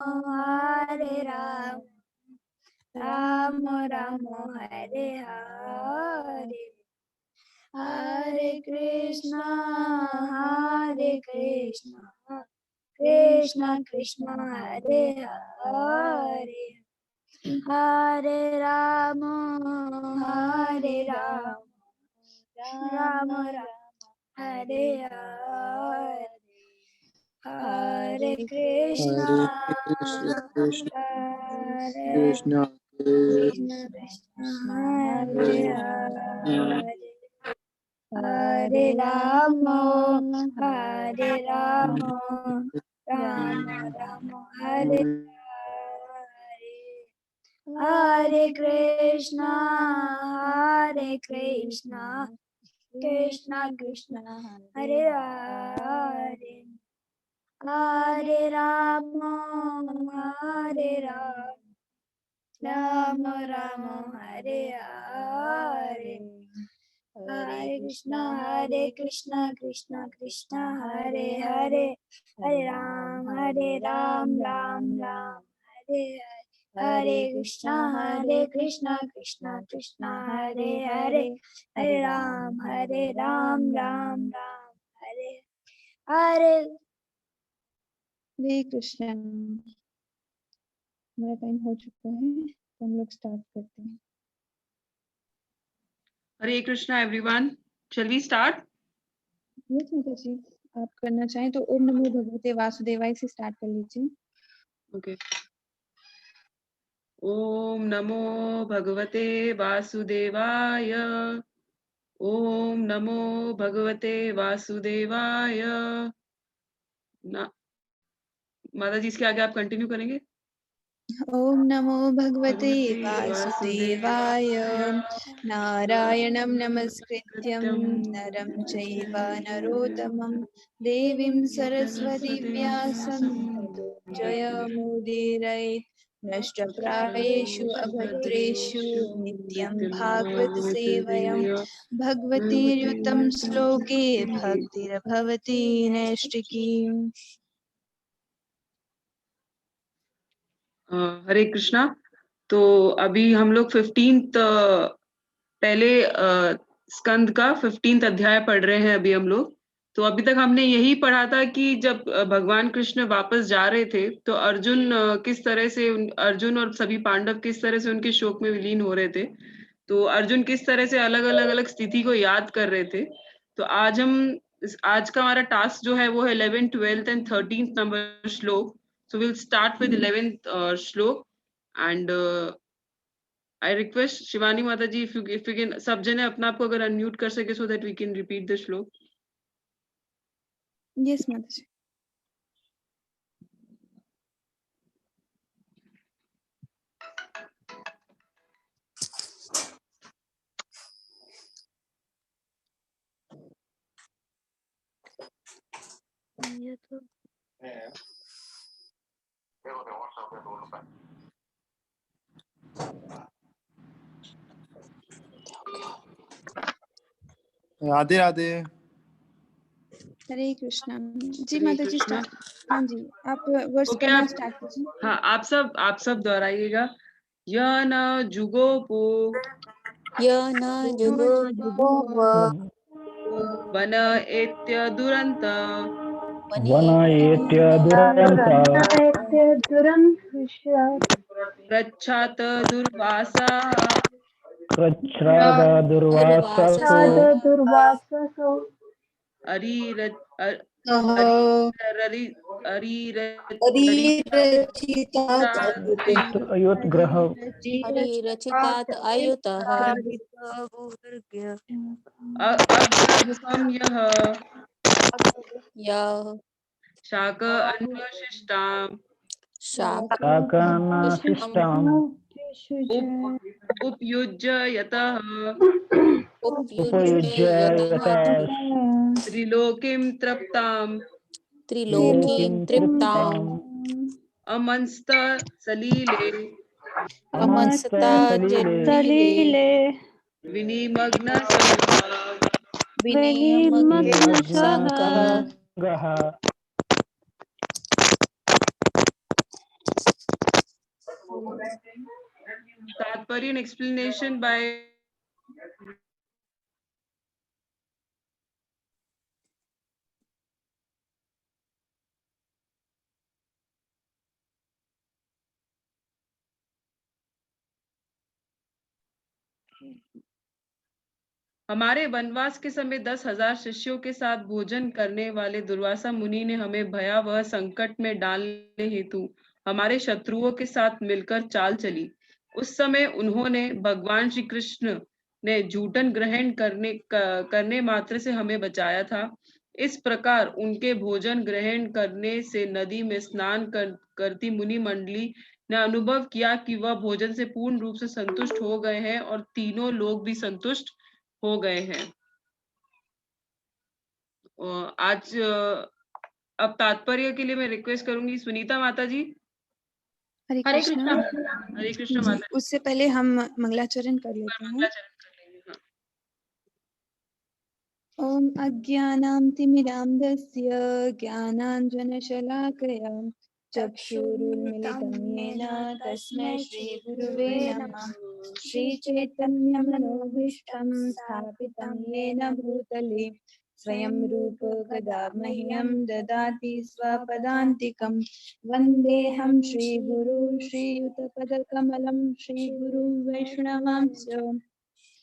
हरे राम राम राम हरे हरे हरे कृष्णा कृष्ण कृष्ण हरे हरे हरे राम राम राम हरे हरे हरे कृष्णा कृष्ण कृष्ण हरे हरे हरे राम राम राम हरे हरे हरे कृष्णा कृष्ण कृष्ण हरे हरे हरे राम राम हरे हरे हरे कृष्ण कृष्ण हरे हरे हरे राम राम हरे हरे कृष्ण कृष्ण कृष्ण हरे हरे हरे राम राम हरे हरे कृष्ण। हमारा टाइम हो चुका है तो हम लोग स्टार्ट करते हैं। Hare Krishna everyone, shall we start? Yes माता जी, आप करना चाहें तो ओम नमो भगवते वासुदेवाय से स्टार्ट कर लीजिए। ओके। ओम नमो भगवते वासुदेवाय। ओम नमो भगवते वासुदेवाय। माता जी, इसके आगे आप कंटिन्यू करेंगे। ओम नमो भगवते वासुदेवाय। नारायणं नमस्कृत्यं नरं चैव नरोत्तमं देवीं सरस्वती व्यासं ततो जयमुदीरयेत्। नष्टप्रायेषु अभद्रेषु नित्यं भागवत सेवया भगवतीर्युतं श्लोके भक्तिर्भवति नैष्टिकी। हरे कृष्णा। तो अभी हम लोग 15th पहले स्कंद का 15th अध्याय पढ़ रहे हैं अभी हम लोग। तो अभी तक हमने यही पढ़ा था कि जब भगवान कृष्ण वापस जा रहे थे तो अर्जुन किस तरह से अर्जुन और सभी पांडव किस तरह से उनके शोक में विलीन हो रहे थे। तो अर्जुन किस तरह से अलग-अलग स्थिति को याद कर रहे थे। तो आज का हमारा टास्क जो है वो है 11th, 12th and 13th number श्लोक। So we'll start with 11th shlok, and I request Shivani Mataji if you can सब जने अपना आपको अगर unmute कर सके so that we can repeat the shlok. Yes माता जी। ये तो राधे राधे। हरे कृष्णा जी। हरे माता जी कृष्णा। स्टार्ट। हाँ जी, आप वर्ष तो क्या पढ़ना स्टार्ट कीजिए। हाँ, आप सब दोहराइएगा। य न जुगोपो वन एत्य दुरंत वनायेत्य दुरन्त प्रच्छात दुर्वासा प्रच्छ्राद दुर्वाससु अयुत्ग्रह हरिरचितात् अयुतः अग्रभुकं यः यः शाक अन्वशिष्टाम् शाकानाशिष्टाम् उपयुज्य यतः उपयुज्य यतः त्रिलोकीं तृप्ताम् त्रिलोकीं तृप्ताम् अमंस्त सलीले अमंसता सलीले विनिमग्न संगः विनिमग्नसङ्गः गः। तात्पर्य and explanation by हमारे वनवास के समय 10,000 शिष्यों के साथ भोजन करने वाले दुर्वासा मुनि ने हमें भयावह संकट में डालने हेतु हमारे शत्रुओं के साथ मिलकर चाल चली। उस समय उन्होंने भगवान श्री कृष्ण ने झूठन ग्रहण करने मात्र से हमें बचाया था। इस प्रकार उनके भोजन ग्रहण करने से नदी में स्नान करती मुनि मंडली ने अनुभव किया कि वह भोजन से पूर्ण रूप से संतुष्ट हो गए हैं और तीनों लोग भी संतुष्ट हो गए हैं। आज अब तात्पर्य के लिए मैं रिक्वेस्ट करूंगी सुनीता माता जी। हरे हरे कृष्णा। कृष्णा। हरे कृष्ण जी, माता उससे पहले हम मंगलाचरण कर लेते हैं। मंगलाचरण कर लेंगे। हाँ। ओम अज्ञानां तिमिरान्धस्य ज्ञानाञ्जनशलाकया चक्षुरुन्मिलितं येन तस्मै श्रीगुरुवे नमः। श्रीचैतन्यमनोभीष्टं स्थापितं येन भूतले स्वयं रूप कदा मह्यं ददाति स्वपदान्तिकं। वन्देऽहं श्रीगुरु श्रीयुतपदकमलं श्रीगुरुं वैष्णवांश्च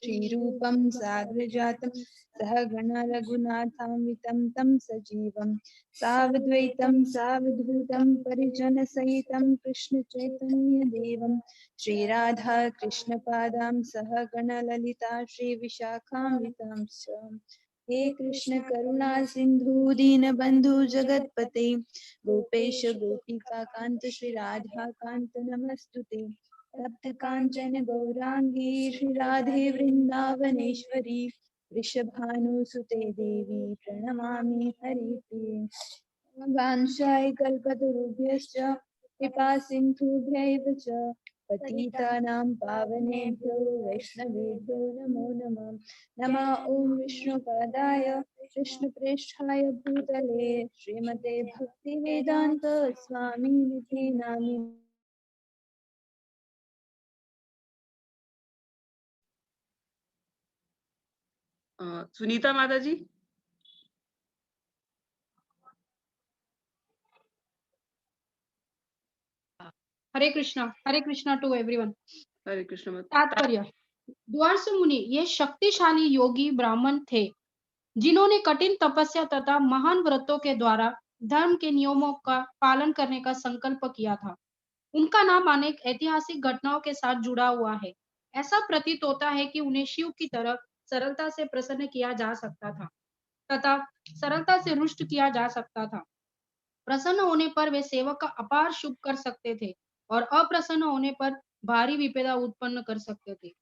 श्रीरूपं साग्रजातं सहगण रघुनाथान्वितं तं सजीवं सावद्वैतं सावधूतं परिजनसहितं कृष्णचैतन्यदेवं श्रीराधा कृष्णपादां सहगण ललिता श्रीविशाखान्वितांश्च। हे कृष्ण करुणा सिंधु दीनबंधु जगतपते गोपेश गोपिका कांत श्री राधा कांत नमस्तुते। तप्त कांचन गौरांगी श्री राधे वृंदावनेश्वरी वृषभानुसुते देवी प्रणमामि हरिप्रिये। वाञ्छाय कल्पतरुभ्यश्च कृपा सिन्धुभ्यैव च पतितानां पावनेभ्यो वैष्णवेभ्यो नमो नमः। नमः ॐ विष्णुपादाय कृष्णप्रेष्ठाय भूतले श्रीमते भक्तिवेदान्त स्वामिनिधि नामिने। सुनीता माता जी। हरे कृष्णा टू एवरीवन। हरे कृष्ण माता। तात्पर्य। द्वारस मुनि ये शक्तिशाली योगी ब्राह्मण थे जिन्होंने कठिन तपस्या तथा महान व्रतों के द्वारा धर्म के नियमों का पालन करने का संकल्प किया था। उनका नाम अनेक ऐतिहासिक घटनाओं के साथ जुड़ा हुआ है। ऐसा प्रतीत होता है कि उन्हें शिव की तरह सरलता से प्रसन्न किया जा सकता था तथा सरलता से रुष्ट किया जा सकता था। प्रसन्न होने पर वे सेवक का अपार शुभ कर सकते थे और अप्रसन्न होने पर भारी विपदा उत्पन्न कर सकते थे।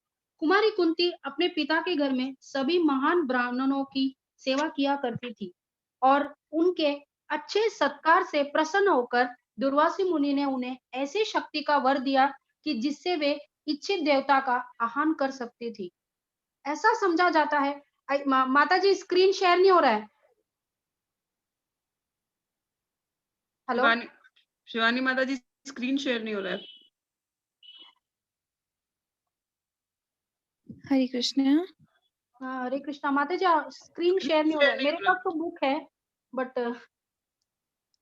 कुमारी कुंती अपने पिता के घर में सभी महान ब्राह्मणों की सेवा किया करती थी और उनके अच्छे सत्कार से प्रसन्न होकर दुर्वासी मुनि ने उन्हें ऐसी शक्ति का वर दिया कि जिससे वे इच्छित देवता का आह्वान कर सकती थी। ऐसा समझा जाता है। माता जी स्क्रीन शेयर नहीं हो रहा है। हेलो शिवानी माता जी स्क्रीन शेयर नहीं हो रहा है। हरे कृष्ण। हाँ हरे कृष्णा। माता जी स्क्रीन शेयर नहीं हो रहा है। मेरे पास तो बुक है बट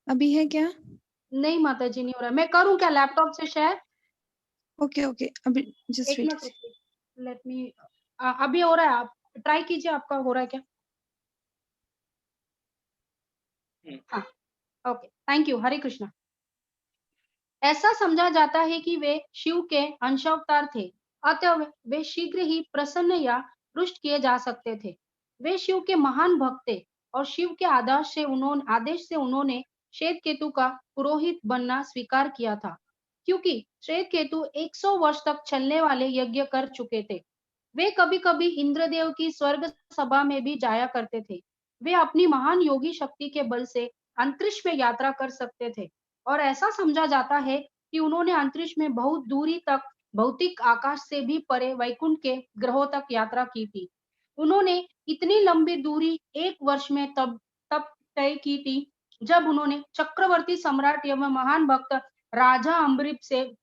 अभी है क्या? नहीं माता जी नहीं हो रहा है। मैं करूं क्या लैपटॉप से शेयर? ओके अभी जस्ट एक वेट। Minute let me. अभी हो रहा है। आप ट्राई कीजिए। आपका हो रहा है क्या? हाँ ओके थैंक यू। हरे कृष्णा। ऐसा समझा जाता है कि वे शिव के अंशावतार थे अतः वे शीघ्र ही प्रसन्न या रुष्ट किए जा सकते थे। वे शिव के महान भक्त थे और शिव के आदेश से उन्होंने श्वेत केतु का पुरोहित बनना स्वीकार किया था क्योंकि श्वेत केतु 100 वर्ष तक चलने वाले यज्ञ कर चुके थे। वे कभी कभी इंद्रदेव की स्वर्ग सभा में भी जाया करते थे। वे अपनी महान योगी शक्ति के बल से अंतरिक्ष में यात्रा कर सकते थे और ऐसा समझा जाता है कि उन्होंने अंतरिक्ष में बहुत दूरी तक भौतिक आकाश से भी परे वैकुंठ के ग्रहों तक यात्रा की थी। उन्होंने इतनी लंबी दूरी एक वर्ष में तब तय की थी जब उन्होंने चक्रवर्ती सम्राट एवं महान भक्त राजा अम्बरीश से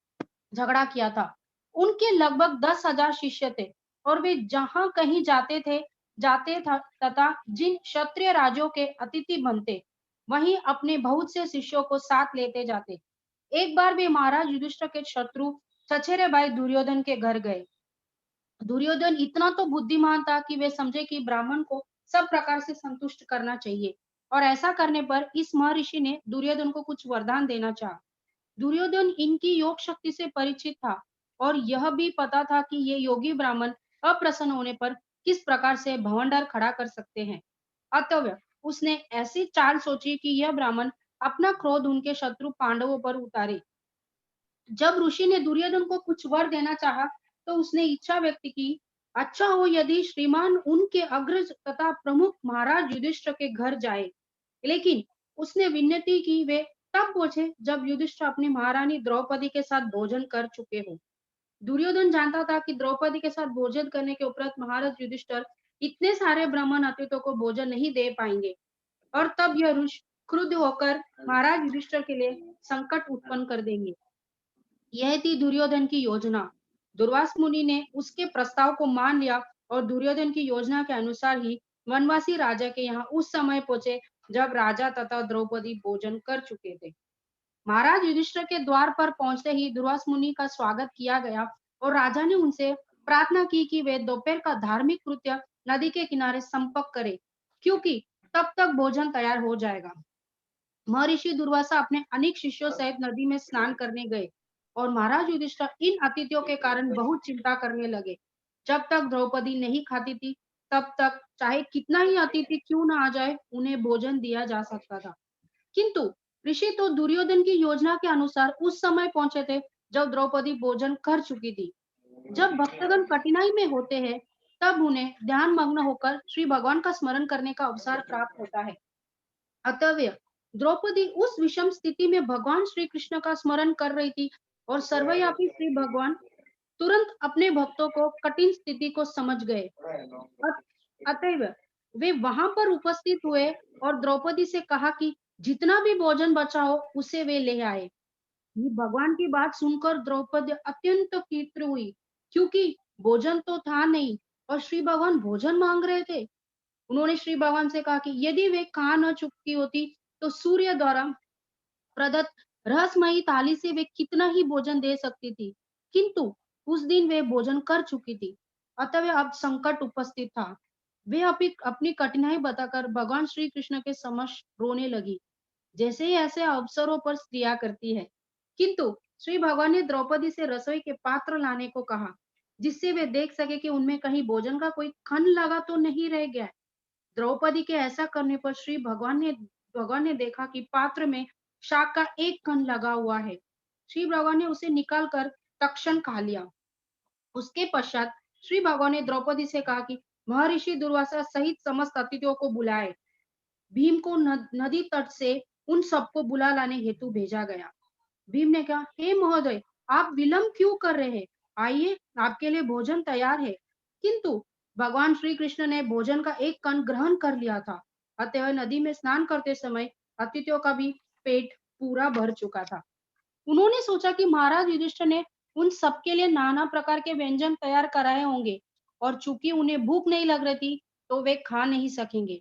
झगड़ा किया था। उनके लगभग 10,000 शिष्य थे और वे जहां कहीं तथा जिन क्षत्रिय राजों के अतिथि बनते, वहीं अपने बहुत से शिष्यों को साथ लेते जाते। एक बार वे महाराज युधिष्ठिर के शत्रु चचेरे भाई दुर्योधन के घर गए। दुर्योधन इतना तो बुद्धिमान था कि वे समझे कि ब्राह्मण को सब प्रकार से संतुष्ट करना चाहिए और ऐसा करने पर इस महर्षि ने दुर्योधन को कुछ वरदान देना चाहा। दुर्योधन इनकी योग शक्ति से परिचित था और यह भी पता था कि ये योगी ब्राह्मण अप्रसन्न होने पर किस प्रकार से भवंडर खड़ा कर सकते हैं। अतः उसने ऐसी चाल सोची कि यह ब्राह्मण अपना क्रोध उनके शत्रु पांडवों पर उतारे। जब ऋषि ने दुर्योधन को कुछ वर देना चाहा, तो उसने इच्छा व्यक्त की, अच्छा हो यदि श्रीमान उनके अग्रज तथा प्रमुख महाराज युधिष्ठिर के घर जाए। लेकिन उसने विनती की वे तब पहुंचे जब युधिष्ठिर अपनी महारानी द्रौपदी के साथ भोजन कर चुके हो। दुर्योधन जानता था कि द्रौपदी के साथ भोजन करने के उपरांत महाराज युधिष्ठिर इतने सारे ब्राह्मण अतिथियों को भोजन नहीं दे पाएंगे और तब यह ऋषि क्रुद्ध होकर महाराज युधिष्ठिर के लिए संकट उत्पन्न कर देंगे। यह थी दुर्योधन की योजना। दुर्वास मुनि ने उसके प्रस्ताव को मान लिया और दुर्योधन की योजना के अनुसार ही वनवासी राजा के यहाँ उस समय पहुंचे जब राजा तथा द्रौपदी भोजन कर चुके थे। महाराज युधिष्ठिर के द्वार पर पहुंचते ही दुर्वास मुनि का स्वागत किया गया और राजा ने उनसे प्रार्थना की कि वे दोपहर का धार्मिक कृत्य नदी के किनारे संपन्न करें, क्योंकि तब तक भोजन तैयार हो जाएगा। महर्षि दुर्वासा अपने अनेक शिष्यों सहित नदी में स्नान करने गए और महाराज युधिष्ठिर इन अतिथियों के कारण बहुत चिंता करने लगे। जब तक द्रौपदी नहीं खाती थी, तब तक चाहे कितना ही अतिथि क्यों न आ जाए, उन्हें भोजन दिया जा सकता था। किंतु ऋषि तो दुर्योधन की योजना के अनुसार उस समय पहुंचे थे जब द्रौपदी भोजन कर चुकी थी। जब भक्तगण कठिनाई में होते हैं, तब उन्हें ध्यान मग्न होकर श्री भगवान का स्मरण करने का अवसर प्राप्त होता है। अतः द्रौपदी उस विषम स्थिति में भगवान श्री कृष्ण का स्मरण कर रही थी और सर्वव्यापी श्री भगवान तुरंत अपने भक्तों को कठिन स्थिति को समझ गए। अतएव वे वहां पर उपस्थित हुए और द्रौपदी से कहा कि जितना भी भोजन बचा हो उसे वे ले आए। ये भगवान की बात सुनकर द्रौपदी अत्यंत तीव्र हुई, क्योंकि भोजन तो था नहीं और श्री भगवान भोजन मांग रहे थे। उन्होंने श्री भगवान से कहा कि यदि वे खा न चुकी होती तो सूर्य द्वारा प्रदत्त रहस्यमयी थाली से वे कितना ही भोजन दे सकती थी, किंतु उस दिन वे भोजन कर चुकी थी। अतः अब संकट उपस्थित था। वे अपनी कठिनाई बताकर भगवान श्री कृष्ण के समक्ष रोने लगी, जैसे ही ऐसे अवसरों पर स्त्रियां करती है। किंतु श्री भगवान ने द्रौपदी से रसोई के पात्र लाने को कहा, जिससे वे देख सके कि उनमें कहीं भोजन का कोई खंड लगा तो नहीं रह गया। द्रौपदी के ऐसा करने पर श्री भगवान ने देखा कि पात्र में शाक का एक कण लगा हुआ है। श्री भगवान ने उसे निकालकर तत्क्षण खा लिया। उसके पश्चात श्री भगवान ने द्रौपदी से कहा कि महर्षि दुर्वासा सहित समस्त अतिथियों को बुलाए। भीम को नदी तट से उन सबको बुला लाने हेतु भेजा गया। भीम ने कहा, हे महोदय, आप विलंब क्यों कर रहे हैं? आइए, आपके लिए भोजन तैयार है। किंतु भगवान श्री कृष्ण ने भोजन का एक कण ग्रहण कर लिया था। अतः नदी में स्नान करते समय अतिथियों का भी पेट पूरा भर चुका था। उन्होंने सोचा कि महाराज युधिष्ठिर ने उन सबके लिए नाना प्रकार के व्यंजन तैयार कराए होंगे और चूंकि उन्हें भूख नहीं लग रही थी तो वे खा नहीं सकेंगे,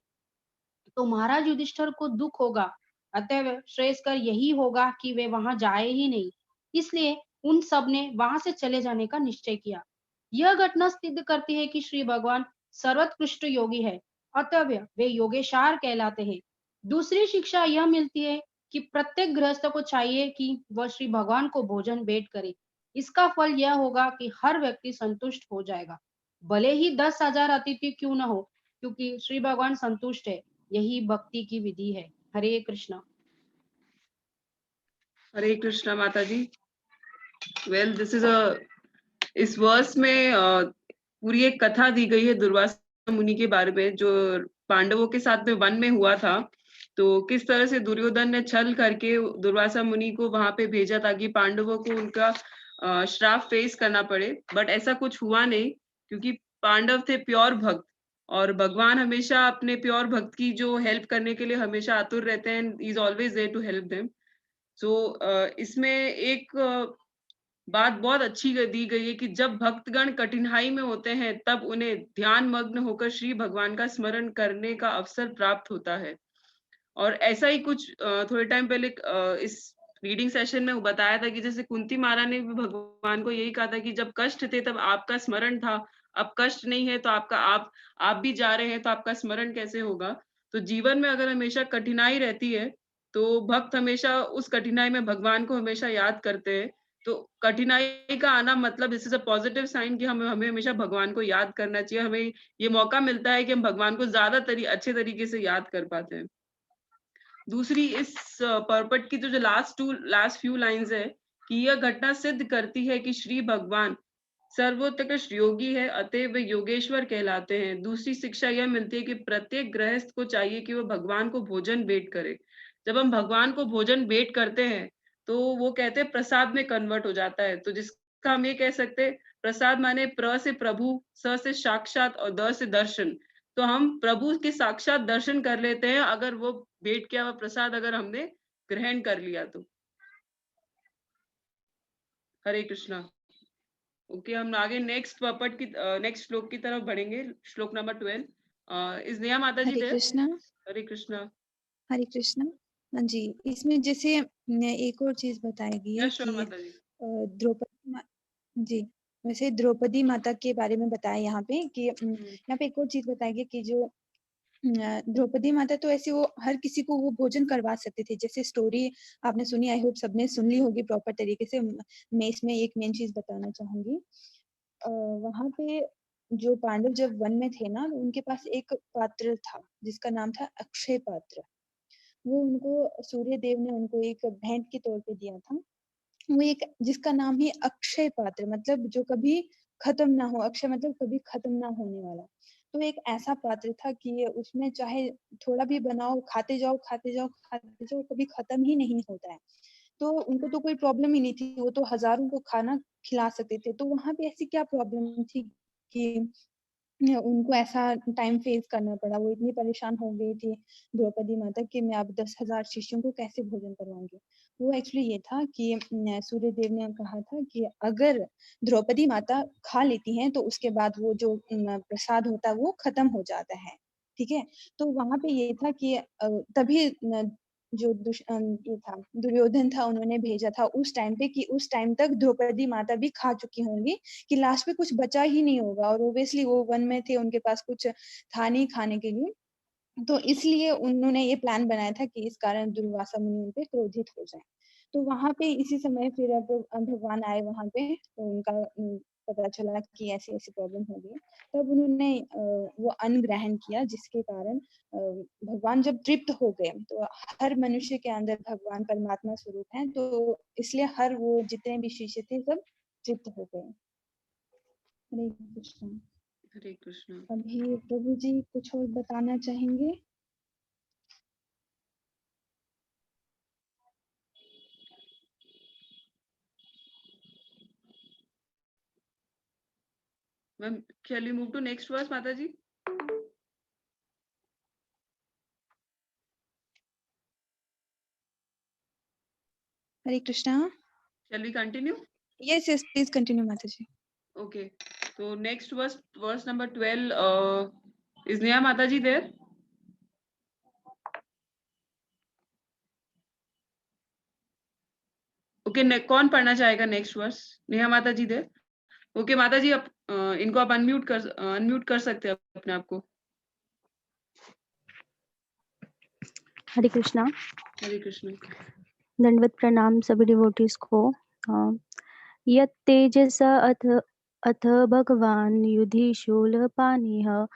तो महाराज युधिष्ठिर को दुख होगा। अतः श्रेयस्कर यही होगा कि वे वहां जाए ही नहीं। इसलिए उन सब ने वहां से चले जाने का निश्चय किया। यह घटना सिद्ध करती है कि श्री भगवान सर्वोत्कृष्ट योगी है, अतः वे योगेशार कहलाते हैं। दूसरी शिक्षा यह मिलती है कि प्रत्येक गृहस्थ को चाहिए कि वह श्री भगवान को भोजन भेंट करे। इसका फल यह होगा कि हर व्यक्ति संतुष्ट हो जाएगा, भले ही 10,000 अतिथि क्यों न हो, क्योंकि श्री भगवान संतुष्ट है। यही भक्ति की विधि है। हरे कृष्णा। हरे कृष्णा माता जी। वेल, दिस इज इस वर्स में पूरी एक कथा दी गई है दुर्वासा मुनि के बारे में, जो पांडवों के साथ में वन में हुआ था। तो किस तरह से दुर्योधन ने छल करके दुर्वासा मुनि को वहां पे भेजा ताकि पांडवों को उनका श्राप फेस करना पड़े, बट ऐसा कुछ हुआ नहीं, क्योंकि पांडव थे प्योर भक्त और भगवान हमेशा अपने प्योर भक्त की जो हेल्प करने के लिए हमेशा आतुर रहते हैं, is always there to help them. So इसमें एक बात बहुत अच्छी दी गई है कि जब भक्तगण कठिनाई में होते हैं तब उन्हें ध्यान मग्न होकर श्री भगवान का स्मरण करने का अवसर प्राप्त होता है। और ऐसा ही कुछ थोड़े टाइम पहले इस रीडिंग सेशन में बताया था कि जैसे कुंती माता ने भी भगवान को यही कहा था कि जब कष्ट थे तब आपका स्मरण था, अब कष्ट नहीं है तो आप भी जा रहे हैं तो आपका स्मरण कैसे होगा। तो जीवन में अगर हमेशा कठिनाई रहती है तो भक्त हमेशा उस कठिनाई में भगवान को हमेशा याद करते हैं। तो कठिनाई का आना मतलब this is a positive sign कि हमें हमेशा भगवान को याद करना चाहिए। हमें ये मौका मिलता है कि हम भगवान को ज्यादा अच्छे तरीके से याद कर पाते हैं। दूसरी इस पर्पट की जो लास्ट फ्यू लाइंस है कि यह घटना सिद्ध करती है कि श्री भगवान सर्वोत्कृष्ट योगी है, अतएव वे योगेश्वर कहलाते हैं। दूसरी शिक्षा यह मिलती है कि प्रत्येक गृहस्थ को चाहिए कि वह भगवान को भोजन भेंट करे। जब हम भगवान को भोजन भेंट करते हैं तो वो कहते हैं प्रसाद में कन्वर्ट हो जाता है। तो जिसका हम ये कह सकते हैं प्रसाद माने प्र से प्रभु, स से साक्षात और द से दर्शन। तो हम प्रभु के साक्षात दर्शन कर लेते हैं अगर वो भेंट किया हुआ प्रसाद अगर हमने ग्रहण कर लिया तो। हरे कृष्णा। ओके, हम आगे नेक्स्ट पर्पट की नेक्स्ट श्लोक की तरफ बढ़ेंगे। श्लोक नंबर 12 इज नेहा माता जी हरे देयर? कृष्णा। हरे कृष्णा। हरे कृष्णा। हाँ जी, इसमें जैसे एक और चीज बताई गई है यस कि माता जी। जी, वैसे द्रौपदी माता के बारे में बताया यहाँ पे कि यहाँ पे एक और चीज बताई गई कि जो द्रौपदी माता तो ऐसे वो हर किसी को वो भोजन करवा सकते थे। जैसे स्टोरी आपने सुनी, आई होप सबने सुन ली होगी प्रॉपर तरीके से। मैं इसमें एक मेन चीज बताना चाहूंगी। वहां पे जो पांडव जब वन में थे ना, उनके पास एक पात्र था जिसका नाम था अक्षय पात्र। वो उनको सूर्य देव ने उनको एक भेंट के तौर पे दिया था। वो एक जिसका नाम ही अक्षय पात्र, मतलब जो कभी खत्म ना हो। अक्षय मतलब कभी खत्म ना होने वाला। तो एक ऐसा पात्र था कि उसमें चाहे थोड़ा भी बनाओ, खाते जाओ खाते जाओ खाते जाओ, कभी खत्म ही नहीं होता है। तो उनको तो कोई प्रॉब्लम ही नहीं थी, वो तो हजारों को खाना खिला सकते थे। तो वहां पे ऐसी क्या प्रॉब्लम थी कि उनको ऐसा टाइम फेस करना पड़ा। वो इतनी परेशान हो गई थी द्रौपदी माता कि मैं अब 10,000 शिष्यों को कैसे भोजन करवाऊंगी। वो एक्चुअली ये था कि सूर्य देव ने कहा था कि अगर द्रौपदी माता खा लेती हैं तो उसके बाद वो जो प्रसाद होता है वो खत्म हो जाता है। ठीक है, तो वहां पे ये था कि तभी जो ये था दुर्योधन था, उन्होंने भेजा था उस टाइम पे कि उस टाइम तक द्रौपदी माता भी खा चुकी होंगी कि लास्ट में कुछ बचा ही नहीं होगा। और ओब्वियसली वो वन में थे, उनके पास कुछ था नहीं खाने के लिए। तो इसलिए उन्होंने ये प्लान बनाया था कि इस कारण दुर्वासा मुनि उन पे क्रोधित हो जाए। तो वहां पे इसी समय फिर अब भगवान आए वहां पे, तो उनका पता चला कि ऐसी ऐसी प्रॉब्लम हो गई। तब उन्होंने वो अन्न ग्रहण किया, जिसके कारण भगवान जब तृप्त हो गए, तो हर मनुष्य के अंदर भगवान परमात्मा स्वरूप है, तो इसलिए हर वो जितने भी शिष्य थे सब तृप्त हो गए। हरे कृष्ण। हरे कृष्णा। अभी प्रभु जी कुछ और बताना चाहेंगे? Ma'am shall we move to next verse माता जी? हरे Krishna. Shall we continue? Yes, yes, please continue, Mataji. Okay, so next verse number 12 is Neha माता जी there? ओके, कौन पढ़ना चाहेगा नेक्स्ट वर्स? नेहा माता जी देर? ओके माता जी, आप इनको आप अनम्यूट कर सकते हैं अपने आप को। हरे कृष्णा। हरे कृष्ण। दंडवत प्रणाम सभी डिवोटीज को। यत् तेजस अथ भगवान युधि शूलपाणिः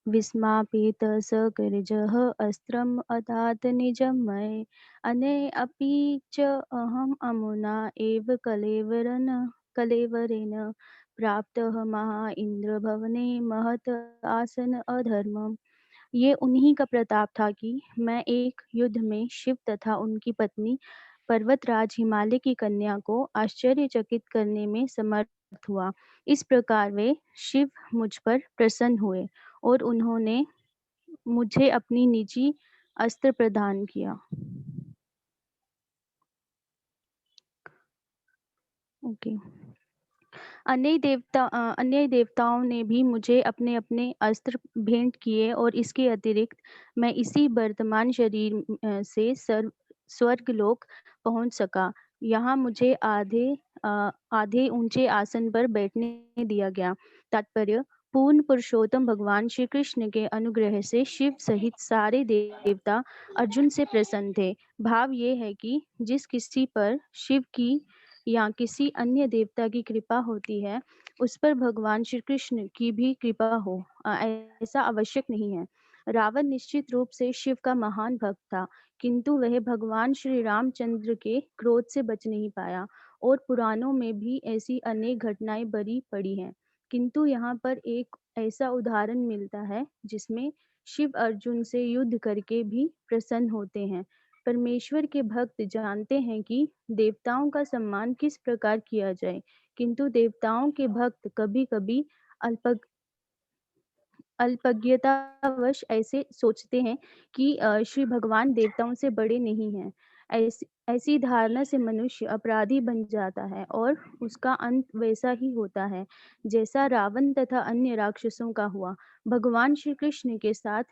विस्मापेत सकर्जः अस्त्रम् अतात निजमय अने अपि च अहम् अमुना एव कलेवरेण प्राप्तः महा इंद्र भवने महत आसन अधर्मम्। ये उन्हीं का प्रताप था कि मैं एक युद्ध में शिव तथा उनकी पत्नी पर्वतराज हिमालय की कन्या को आश्चर्यचकित करने में समर्थ हुआ। इस प्रकार वे शिव मुझ पर प्रसन्न हुए और उन्होंने मुझे अपनी निजी अस्त्र प्रदान किया। ओके। अन्य देवताओं ने भी मुझे अपने अपने अस्त्र भेंट किए और इसके अतिरिक्त मैं इसी वर्तमान शरीर से स्वर्गलोक पहुंच सका। यहाँ मुझे आधे ऊंचे आसन पर बैठने दिया गया। तात्पर्य: पूर्ण पुरुषोत्तम भगवान श्री कृष्ण के अनुग्रह से शिव सहित सारे देवता अर्जुन से प्रसन्न थे। भाव ये है कि जिस किसी पर शिव की या किसी अन्य देवता की कृपा होती है, उस पर भगवान श्री कृष्ण की भी कृपा हो, ऐसा आवश्यक नहीं है। रावण निश्चित रूप से शिव का महान भक्त था, किंतु वह भगवान श्री रामचंद्र के क्रोध से बच नहीं पाया और पुराणों में भी ऐसी अनेक घटनाएं बरी पड़ी हैं। किंतु यहाँ पर एक ऐसा उदाहरण मिलता है जिसमें शिव अर्जुन से युद्ध करके भी प्रसन्न होते हैं। परमेश्वर के भक्त जानते हैं कि देवताओं का सम्मान किस प्रकार किया जाए, किंतु देवताओं के भक्त कभी-कभी अल्पज्ञतावश ऐसे सोचते हैं कि श्री भगवान देवताओं से बड़े नहीं हैं। ऐसी धारणा से मनुष्य अपराधी बन जाता है और उसका अंत वैसा ही होता है जैसा रावण तथा अन्य राक्षसों का हुआ। भगवान श्री कृष्ण के साथ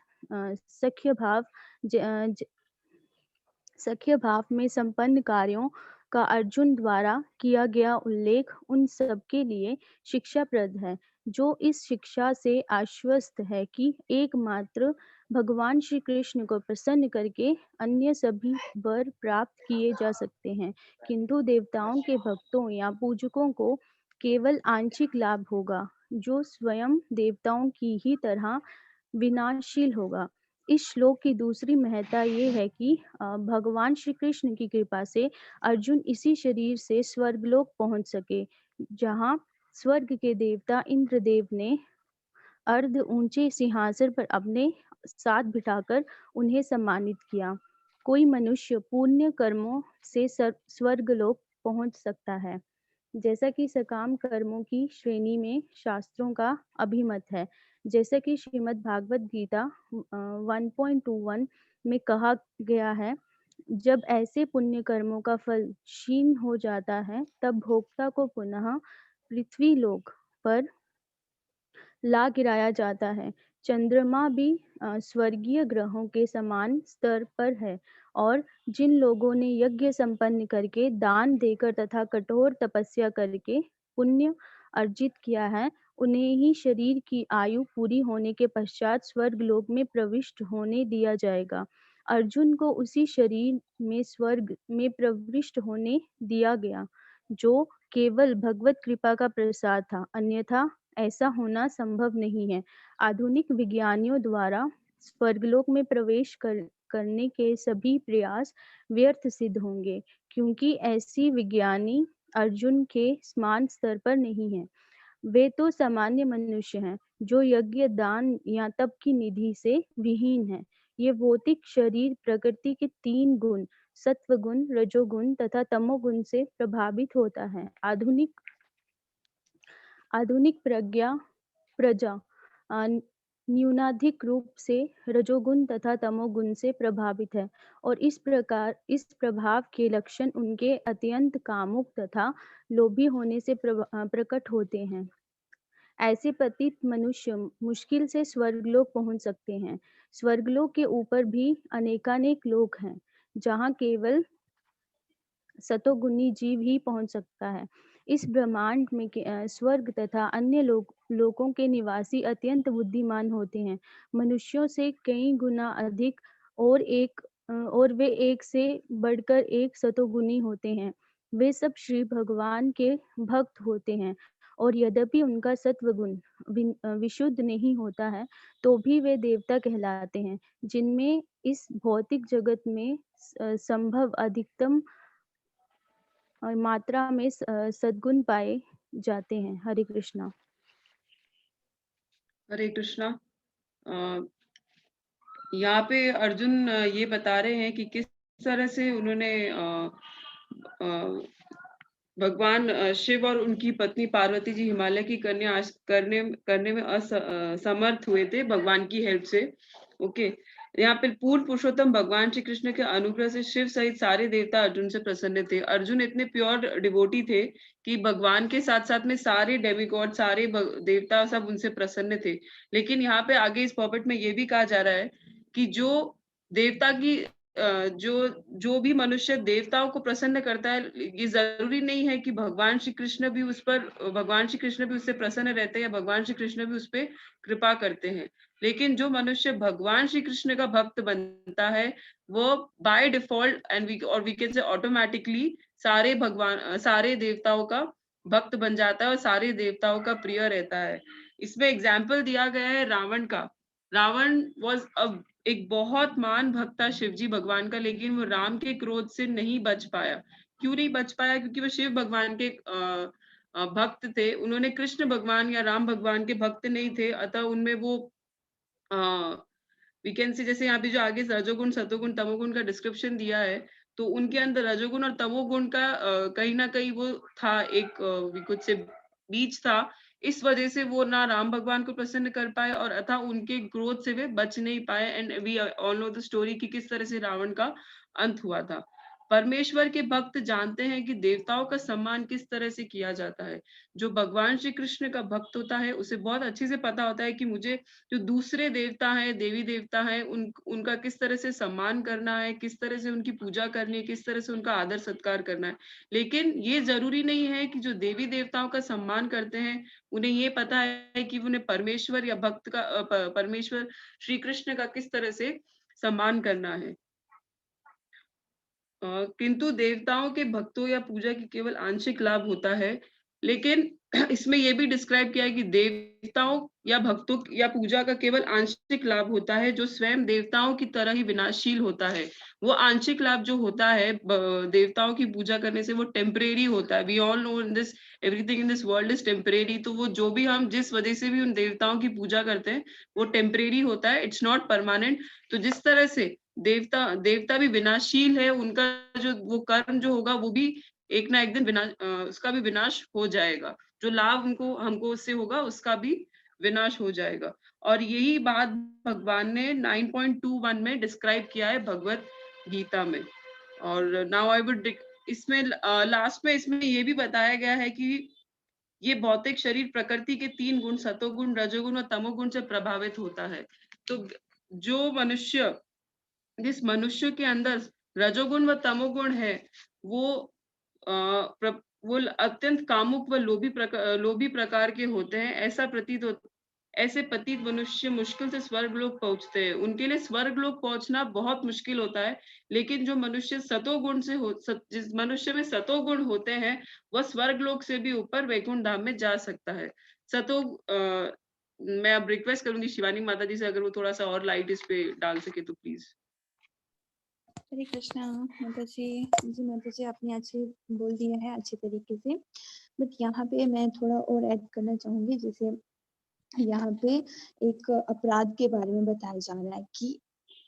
सख्य भाव में संपन्न कार्यों का अर्जुन द्वारा किया गया उल्लेख उन सबके लिए शिक्षाप्रद है, जो इस शिक्षा से आश्वस्त है कि एकमात्र भगवान श्री कृष्ण को प्रसन्न करके अन्य सभी वर प्राप्त किए जा सकते हैं, किंतु देवताओं के भक्तों या पूजकों को केवल आंशिक लाभ होगा, जो स्वयं देवताओं की ही तरह विनाशशील होगा। इस श्लोक की दूसरी महत्ता ये है कि भगवान श्री कृष्ण की कृपा से अर्जुन इसी शरीर से स्वर्गलोक पहुंच सके, जहां स्वर्ग के देवता इंद्रदेव ने अर्ध ऊंचे सिंहासन पर अपने साथ बिठाकर उन्हें सम्मानित किया। कोई मनुष्य पुण्य कर्मों से स्वर्गलोक पहुंच सकता है, जैसा कि सकाम कर्मों की श्रेणी में शास्त्रों का अभिमत है। जैसा कि श्रीमद् भागवत गीता 1.21 में कहा गया है, जब ऐसे पुण्य कर्मों का फल क्षीण हो जाता है, तब भोक्ता को पुनः पृथ्वी लोक पर ला गिराया जाता है। चंद्रमा भी स्वर्गीय ग्रहों के समान स्तर पर है और जिन लोगों ने यज्ञ संपन्न करके, दान देकर तथा कठोर तपस्या करके पुण्य अर्जित किया है, उन्हें ही शरीर की आयु पूरी होने के पश्चात स्वर्ग लोक में प्रविष्ट होने दिया जाएगा। अर्जुन को उसी शरीर में स्वर्ग में प्रविष्ट होने दिया गया, जो केवल भगवत कृपा का प्रसाद था, अन्यथा ऐसा होना संभव नहीं है। आधुनिक विज्ञानियों द्वारा स्वर्गलोक में प्रवेश करने के सभी प्रयास व्यर्थ सिद्ध होंगे, क्योंकि ऐसी विज्ञानी अर्जुन के समान स्तर पर नहीं है। वे तो सामान्य मनुष्य हैं, जो यज्ञ, दान या तप की निधि से विहीन हैं। ये भौतिक शरीर प्रकृति के 3 गुण, सत्व गुण, रजोगुण तथा तमोगुण से प्रभावित होता है। आधुनिक प्रजा न्यूनाधिक रूप से रजोगुण तथा तमोगुण से प्रभावित है और इस प्रभाव के लक्षण उनके अत्यंत कामुक तथा लोभी होने से प्रकट होते हैं। ऐसे पतित मनुष्य मुश्किल से स्वर्गलोक पहुंच सकते हैं। स्वर्गलोक के ऊपर भी अनेकानेक लोक हैं, जहां केवल सतोगुणी जीव ही पहुंच सकता है। इस ब्रह्मांड में स्वर्ग तथा अन्य लोकों के निवासी अत्यंत बुद्धिमान होते हैं, मनुष्यों से कई गुना अधिक, और वे एक से बढ़कर एक सतोगुणी होते हैं। वे सब श्री भगवान के भक्त होते हैं और यद्यपि उनका सत्वगुण विशुद्ध नहीं होता है, तो भी वे देवता कहलाते हैं, जिनमें इस भौतिक जगत में संभव अधिकतम मात्रा में सद्गुण पाए जाते हैं। हरे कृष्णा। हरे कृष्णा। यहाँ पे अर्जुन ये बता रहे हैं कि किस तरह से उन्होंने भगवान शिव और उनकी पत्नी पार्वती जी हिमालय की कन्या करने में असमर्थ हुए थे भगवान की हेल्प से। ओके, यहाँ पे पूर्ण पुरुषोत्तम भगवान श्री कृष्ण के अनुग्रह से शिव सहित सारे देवता अर्जुन से प्रसन्न थे। अर्जुन इतने प्योर डिवोटी थे कि भगवान के साथ साथ में सारे डेमिगॉड, सारे देवता सब उनसे प्रसन्न थे। लेकिन यहाँ पे आगे इस पॉपेट में ये भी कहा जा रहा है कि जो देवता की जो भी मनुष्य देवताओं को प्रसन्न करता है, ये जरूरी नहीं है कि भगवान श्री कृष्ण भी उससे प्रसन्न रहते हैं या भगवान श्री कृष्ण भी उस पर कृपा करते हैं। लेकिन जो मनुष्य भगवान श्री कृष्ण का भक्त बनता है वो by default we can say automatically सारे देवताओं का भक्त बन जाता है और सारे देवताओं का प्रिय रहता है। इसमें एग्जाम्पल दिया गया है रावण का। रावण वॉज एक बहुत महान भक्त था शिवजी भगवान का, लेकिन वो राम के क्रोध से नहीं बच पाया। क्यों नहीं बच पाया? क्योंकि वो शिव भगवान के भक्त थे। उन्होंने कृष्ण भगवान या राम भगवान के भक्त नहीं थे, अतः उनमें वो वी कैन से जैसे यहाँ पे जो आगे रजोगुण सतोगुण तमोगुण का डिस्क्रिप्शन दिया है, तो उनके अंदर रजोगुण और तमोगुण का कहीं ना कहीं वो था, एक कुछ से बीच था। इस वजह से वो ना राम भगवान को प्रसन्न कर पाए और अतः उनके क्रोध से वे बच नहीं पाए। And we all know the story कि किस तरह से रावण का अंत हुआ था। परमेश्वर के भक्त जानते हैं कि देवताओं का सम्मान किस तरह से किया जाता है। जो भगवान श्री कृष्ण का भक्त होता है उसे बहुत अच्छे से पता होता है कि मुझे जो दूसरे देवता हैं, देवी देवता हैं, उनका किस तरह से सम्मान करना है, किस तरह से उनकी पूजा करनी है, किस तरह से उनका आदर सत्कार करना है। लेकिन ये जरूरी नहीं है कि जो देवी देवताओं का सम्मान करते हैं उन्हें ये पता है कि उन्हें परमेश्वर या भक्त का परमेश्वर श्री कृष्ण का किस तरह से सम्मान करना है। किंतु देवताओं के भक्तों या पूजा की केवल आंशिक लाभ होता है। लेकिन इसमें यह भी डिस्क्राइब किया है कि देवताओं या भक्तों या पूजा का केवल आंशिक लाभ होता है जो स्वयं देवताओं की तरह ही विनाशशील होता है। वो आंशिक लाभ जो होता है देवताओं की पूजा करने से वो टेम्परेरी होता है। We all know in this everything in this world is temporary. तो वो जो भी हम जिस वजह से भी उन देवताओं की पूजा करते हैं वो टेम्परेरी होता है, इट्स नॉट परमानेंट। तो जिस तरह से देवता भी विनाशशील है, उनका जो वो कर्म जो होगा वो भी एक ना एक दिन उसका भी विनाश हो जाएगा। जो लाभ हमको उससे होगा उसका भी विनाश हो जाएगा। और यही बात भगवान ने 9.21 में डिस्क्राइब किया है भगवत गीता में। और नाउ आई वुड इसमें लास्ट में इसमें ये भी बताया गया है कि ये भौतिक शरीर प्रकृति के 3 गुण सतोगुण, रजोगुण और तमोगुण से प्रभावित होता है। तो जिस मनुष्य के अंदर रजोगुण व तमोगुण है वो अत्यंत कामुक व लोभी प्रकार के होते हैं। ऐसे पतित मनुष्य मुश्किल से स्वर्गलोक पहुंचते हैं। उनके लिए स्वर्गलोक पहुंचना बहुत मुश्किल होता है। लेकिन जो मनुष्य जिस मनुष्य में सतोगुण होते हैं वह स्वर्गलोक से भी ऊपर वैकुंठ धाम में जा सकता है। मैं अब रिक्वेस्ट करूंगी शिवानी माता जी से, अगर वो थोड़ा सा और लाइट इस पे डाल सके तो प्लीज। हरे कृष्णा माता जी आपने अच्छे बोल दिया है अच्छे तरीके से। बट यहाँ पे मैं थोड़ा और ऐड करना चाहूंगी। जैसे यहाँ पे एक अपराध के बारे में बताया जा रहा है कि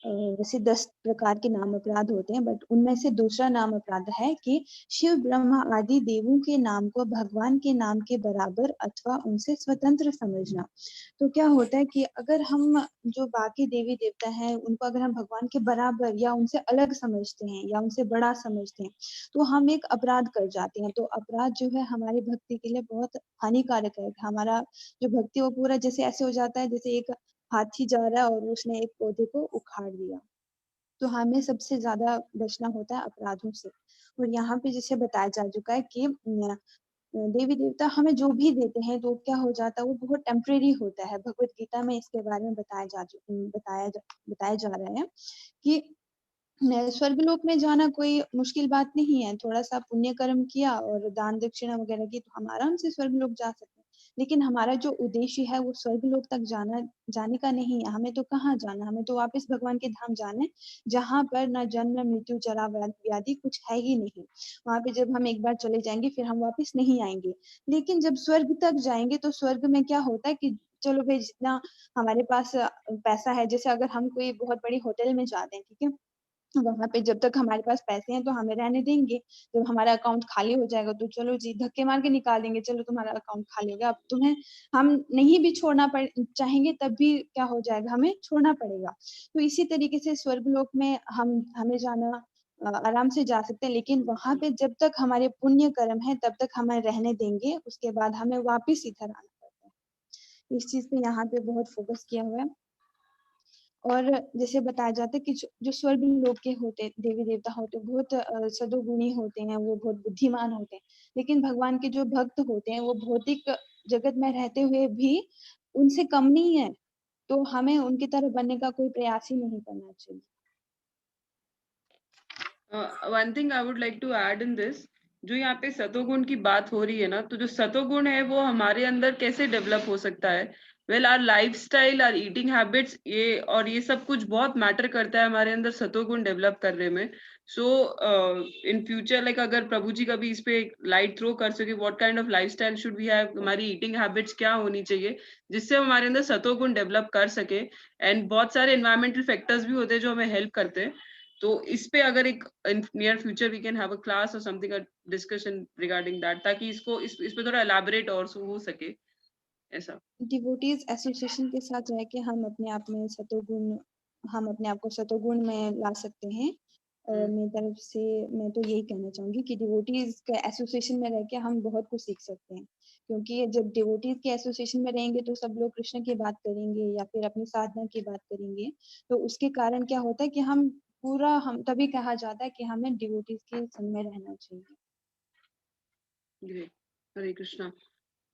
वैसे 10 प्रकार के नाम अपराध होते हैं, बट उनमें से दूसरा नाम अपराध है कि शिव ब्रह्मा आदि देवों के नाम को भगवान के नाम के बराबर अथवा उनसे स्वतंत्र समझना। तो क्या होता है कि अगर हम जो बाकी देवी देवता हैं उनको अगर हम भगवान के बराबर या उनसे अलग समझते हैं या उनसे बड़ा समझते हैं तो हम एक अपराध कर जाते हैं। तो अपराध जो है हमारी भक्ति के लिए बहुत हानिकारक है। हमारा जो भक्ति वो पूरा जैसे ऐसे हो जाता है जैसे एक हाथी जा रहा है और उसने एक पौधे को उखाड़ दिया। तो हमें सबसे ज्यादा बचना होता है अपराधों से। और यहाँ पे जैसे बताया जा चुका है कि देवी देवता हमें जो भी देते हैं तो क्या हो जाता है वो बहुत टेम्परेरी होता है। भगवत गीता में इसके बारे में बताया जा रहा है कि स्वर्गलोक में जाना कोई मुश्किल बात नहीं है। थोड़ा सा पुण्य कर्म किया और दान दक्षिणा वगैरह की तो हम आराम से स्वर्गलोक जा सकते हैं। लेकिन हमारा जो उद्देश्य है वो स्वर्गलोक तक जाने का नहीं है। हमें तो कहाँ जाना, हमें तो वापस भगवान के धाम जाना है जहाँ पर ना जन्म मृत्यु जरा व्याधि कुछ है ही नहीं। वहां पे जब हम एक बार चले जाएंगे फिर हम वापस नहीं आएंगे। लेकिन जब स्वर्ग तक जाएंगे तो स्वर्ग में क्या होता है कि चलो भाई जितना हमारे पास पैसा है, जैसे अगर हम कोई बहुत बड़ी होटल में जाते हैं, ठीक है, वहां पे जब तक हमारे पास पैसे हैं तो हमें रहने देंगे, जब हमारा अकाउंट खाली हो जाएगा तो चलो जी धक्के मार के निकाल देंगे, चलो तुम्हारा अकाउंट खाली हो गया, अब तुम्हें हम नहीं भी छोड़ना चाहेंगे तब भी क्या हो जाएगा, हमें छोड़ना पड़ेगा। तो इसी तरीके से स्वर्ग लोक में हमें जाना आराम से जा सकते हैं, लेकिन वहां पे जब तक हमारे पुण्य कर्म है तब तक हमें रहने देंगे, उसके बाद हमें वापिस इधर आना पड़ता है। इस चीज पे यहाँ पे बहुत फोकस किया हुआ है। और जैसे बताया जाता है कि जो स्वर्ग लोक के होते देवी देवता होते बहुत सदोगुणी होते हैं, वो बहुत बुद्धिमान होते हैं, लेकिन भगवान के जो भक्त होते हैं वो भौतिक जगत में रहते हुए भी उनसे कम नहीं है, तो हमें उनकी तरह बनने का कोई प्रयास ही नहीं करना चाहिए। One thing I would like to add in this, जो यहाँ पे सतोगुण की बात हो रही है ना, तो जो सतोगुण है वो हमारे अंदर कैसे डेवलप हो सकता है? Well, our lifestyle, our eating habits, ये सब कुछ बहुत मैटर करता है हमारे अंदर सतोगुण डेवलप करने में। सो इन फ्यूचर, लाइक अगर प्रभु जी कभी इस पे लाइट थ्रो कर सके, what kind of lifestyle should we have, हमारी ईटिंग हैबिट्स क्या होनी चाहिए जिससे हमारे अंदर सतोगुण डेवलप कर सके। एंड बहुत सारे एनवायरमेंटल फैक्टर्स भी होते हैं जो हमें हेल्प करते हैं। तो इस पे अगर एक in near future we can have a class or something, a discussion regarding that, ताकि इसको इस पे थोड़ा एलैबोरेट और हो सके ऐसा। डिवोटीज एसोसिएशन के साथ रह के हम अपने आप में हम अपने आप को सतोगुण में ला सकते हैं। मेरी तरफ से मैं तो यही कहना चाहूंगी कि डिवोटीज के एसोसिएशन में रह के हम बहुत कुछ सीख सकते हैं, क्योंकि जब डिवोटीज के एसोसिएशन में रहेंगे तो सब लोग कृष्ण की बात करेंगे या फिर अपनी साधना की बात करेंगे, तो उसके कारण क्या होता है कि हम तभी कहा जाता है कि हमें डिवोटीज के संग में रहना चाहिए। Great. Hare Krishna.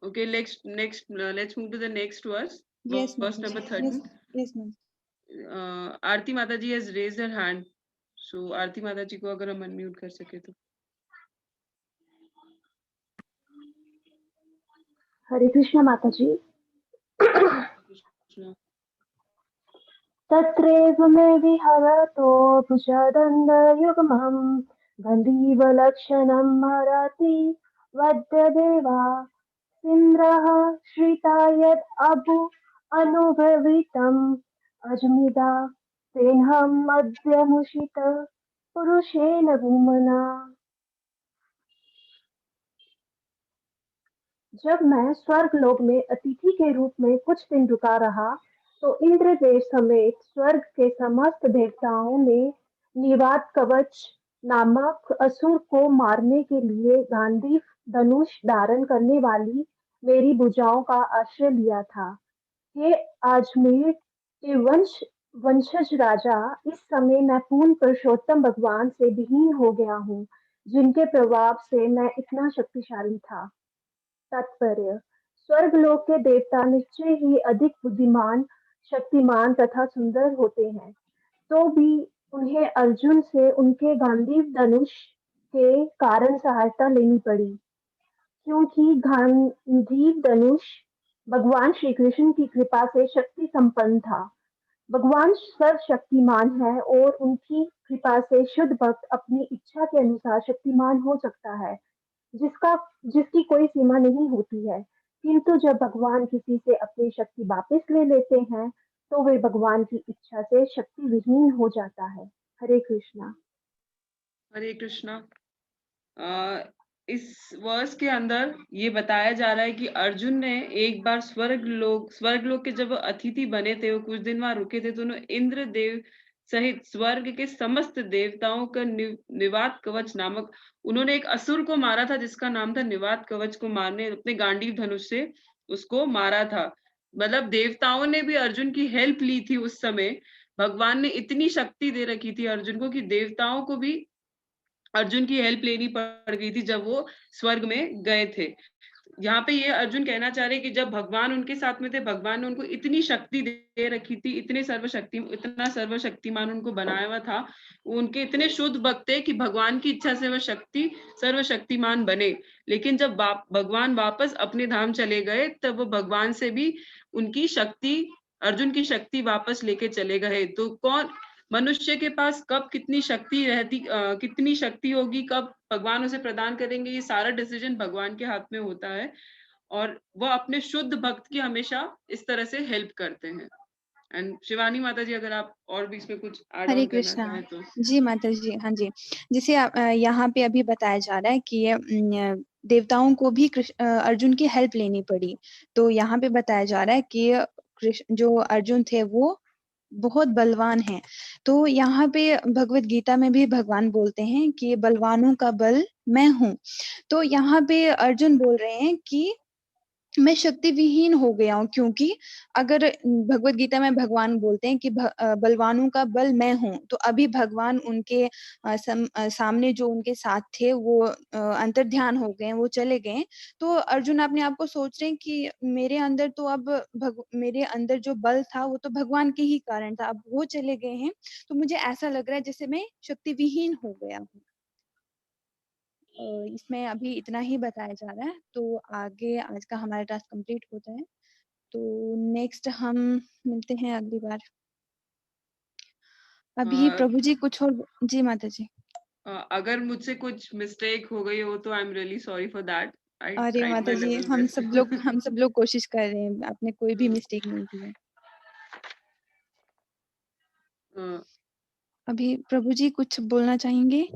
Okay, let's move to the next verse. Yes, Verse ma'am. number 13. Yes, ma'am. आरती माता जी has raised her hand. So आरती माता जी को अगर हम अनम्यूट कर सके तो। हरे कृष्ण माता जी। कृष्ण। तत्रैव मे विहरतो भुजदण्डयुग्मं गन्धीवलक्षणं हरति वद्यदेवा इन्द्रः श्रिता यद् अनुभवितम् अजमिदा तेऽहं मध्यमुषित पुरुषेण भूमना। जब मैं स्वर्ग लोक में अतिथि के रूप में कुछ दिन रुका रहा तो इंद्रदेव समेत स्वर्ग के समस्त देवताओं ने निवात कवच नामक असुर को मारने के लिए गांडीव धनुष धारण करने वाली मेरी भुजाओं का आश्रय लिया था। हे अजमेर के वंशज राजा, इस समय मैं पूर्ण पुरुषोत्तम भगवान से विहीन हो गया हूँ, जिनके प्रभाव से मैं इतना शक्तिशाली था। तात्पर्य: स्वर्गलोक के देवता निश्चय ही अधिक बुद्धिमान, शक्तिमान तथा सुंदर होते हैं, तो भी उन्हें अर्जुन से उनके गांडीव धनुष के कारण सहायता लेनी पड़ी, क्योंकि गांडीव धनुष भगवान श्री कृष्ण की कृपा से शक्ति संपन्न था। भगवान सर्वशक्तिमान है और उनकी कृपा से शुद्ध भक्त अपनी इच्छा के अनुसार शक्तिमान हो सकता है, जिसकी कोई सीमा नहीं होती है। किंतु जब भगवान किसी से अपनी शक्ति वापस ले लेते हैं तो वे भगवान की इच्छा से शक्ति विहीन हो जाता है। हरे कृष्णा। हरे कृष्णा। इस वर्स के अंदर ये बताया जा रहा है कि अर्जुन ने एक बार स्वर्ग लोक के जब अतिथि बने थे, वो कुछ दिन वहां रुके थे, तो उन्होंने इंद्र देव सहित स्वर्ग के समस्त देवताओं का निवात कवच नामक, उन्होंने एक असुर को मारा था जिसका नाम था निवात कवच को मारने अपने गांडीव धनुष से उसको मारा था। मतलब देवताओं ने भी अर्जुन की हेल्प ली थी उस समय। भगवान ने इतनी शक्ति दे रखी थी अर्जुन को कि देवताओं को भी अर्जुन की हेल्प लेनी पड़ गई थी जब वो स्वर्ग में गए थे। यहाँ पे ये अर्जुन कहना चाह रहे कि जब भगवान उनके साथ में थे, भगवान ने उनको इतनी शक्ति दे रखी थी, इतना सर्वशक्तिमान उनको बनाया हुआ था, उनके इतने शुद्ध भक्त थे कि भगवान की इच्छा से वह सर्वशक्तिमान बने। लेकिन जब भगवान वापस अपने धाम चले गए तब वो भगवान से भी उनकी शक्ति, अर्जुन की शक्ति वापस लेके चले गए। तो कौन मनुष्य के पास कब कितनी शक्ति होगी, कब भगवान उसे प्रदान करेंगे, ये सारा डिसीजन भगवान के हाथ में होता है और वह अपने शुद्ध भक्त की हमेशा इस तरह से हेल्प करते हैं। एंड शिवानी माता जी, अगर आप और भी इसमें कुछ ऐड हरे ऑन करना कृष्णा। चाहें तो। जी माता जी, हाँ जी। जैसे यहाँ पे अभी बताया जा रहा है कि देवताओं को भी अर्जुन की हेल्प लेनी पड़ी। तो यहाँ पे बताया जा रहा है कि जो अर्जुन थे वो बहुत बलवान हैं। तो यहाँ पे भगवत गीता में भी भगवान बोलते हैं कि बलवानों का बल मैं हूँ। तो यहाँ पे अर्जुन बोल रहे हैं कि मैं शक्ति विहीन हो गया हूँ, क्योंकि अगर भगवत गीता में भगवान बोलते हैं कि बलवानों का बल मैं हूँ, तो अभी भगवान उनके सामने जो उनके साथ थे वो अंतर्ध्यान हो गए, वो चले गए। तो अर्जुन अपने आप को सोच रहे हैं कि मेरे अंदर तो अब मेरे अंदर जो बल था वो तो भगवान के ही कारण था, अब वो चले गए हैं, तो मुझे ऐसा लग रहा है जैसे मैं शक्ति विहीन हो गया हूँ। इसमें अभी इतना ही बताया जा रहा है। तो आगे आज का हमारा टास्क कंप्लीट होता है, तो नेक्स्ट हम मिलते हैं अगली बार। अभी प्रभु जी कुछ और। जी माता जी। अगर मुझसे कुछ मिस्टेक हो गई हो तो I am really sorry for that. अरे माता जी, हम सब लोग कोशिश कर रहे हैं, आपने कोई भी मिस्टेक नहीं की है। अभी प्रभु जी कुछ बोलना चाहेंगे?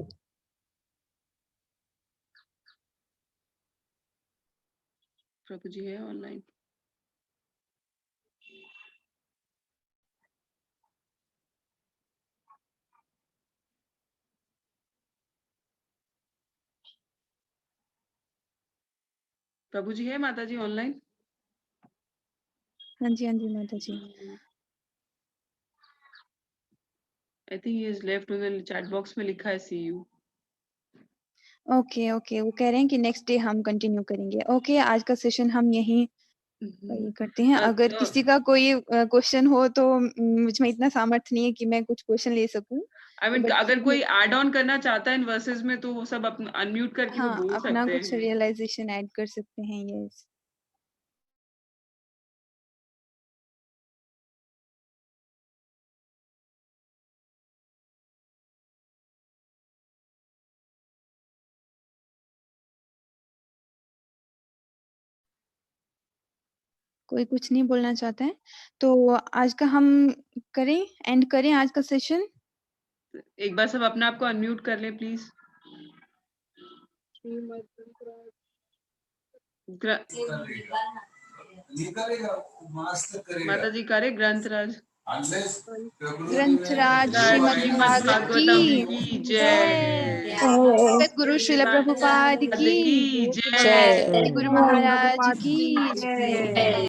प्रभु जी है ऑनलाइन? प्रभु जी है माता जी ऑनलाइन? हाँ जी, हाँ जी माता जी। I think he is left, उन्होंने चैट बॉक्स में लिखा है सी यू। ओके ओके, वो कह रहे हैं कि नेक्स्ट डे हम कंटिन्यू करेंगे। ओके, आज का सेशन हम यहीं करते हैं। अगर किसी का कोई क्वेश्चन हो तो मुझ में इतना सामर्थ्य नहीं है कि मैं कुछ क्वेश्चन ले सकूं। आई मीन अगर कोई ऐड ऑन करना चाहता है इन वर्सेस में तो वो सब अपना अनम्यूट करके वो बोल अपना सकते कुछ हैं। रियलाइजेशन ऐड कर सकते हैं। यस। कोई कुछ नहीं बोलना चाहता है तो आज का हम एंड करें आज का सेशन। एक बार सब अपने आप को अनम्यूट कर लें प्लीज। माता जी करे ग्रंथराज। ग्रंथराज श्रीमद् भागवत की जय। सद्गुरु श्रील प्रभुपाद की जय। जय। गुरु महाराज की जय।